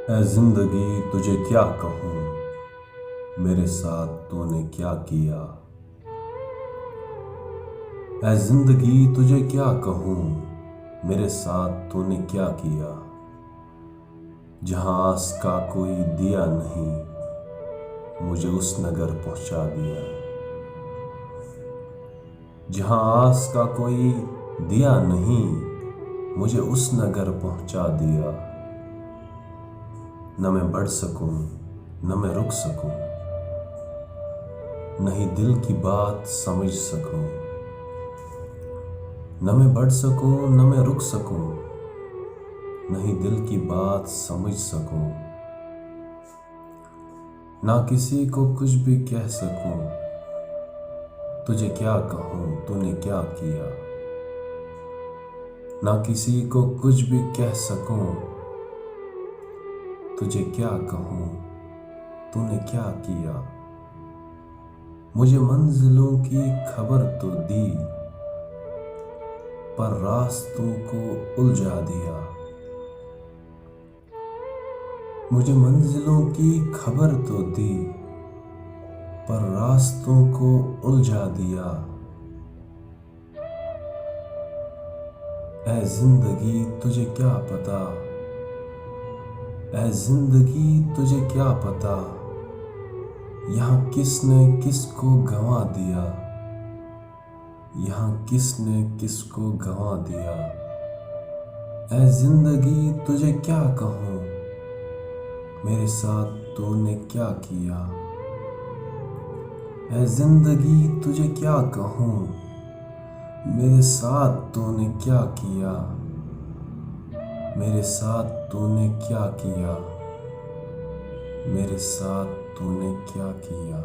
ऐ जिंदगी तुझे क्या कहूँ, मेरे साथ तूने क्या किया। ऐ जिंदगी तुझे क्या कहूँ, मेरे साथ तूने क्या किया। जहाँ आस का कोई दिया नहीं, मुझे उस नगर पहुँचा दिया। जहाँ आस का कोई दिया नहीं, मुझे उस नगर पहुँचा दिया। न मैं बढ़ सकूं, न मैं रुक सकूं, नहीं दिल की बात समझ सकूं। न मैं बढ़ सकूं, न मैं रुक सकूं, नहीं दिल की बात समझ सकूं। ना किसी को कुछ भी कह सकूं, तुझे क्या कहूं तूने क्या किया। ना किसी को कुछ भी कह सकूं, तुझे क्या कहूं तूने क्या किया। मुझे मंजिलों की खबर तो दी, पर रास्तों को उलझा दिया। मुझे मंजिलों की खबर तो दी, पर रास्तों को उलझा दिया। ऐ जिंदगी तुझे क्या पता, ऐ जिंदगी तुझे क्या पता, यहाँ किसने किसको गंवा दिया। यहाँ किसने किसको गंवा दिया। ऐ जिंदगी तुझे क्या कहूँ, मेरे साथ तूने क्या किया। ऐ जिंदगी तुझे क्या कहूँ, मेरे साथ तूने क्या किया। मेरे साथ तूने क्या किया। मेरे साथ तूने क्या किया।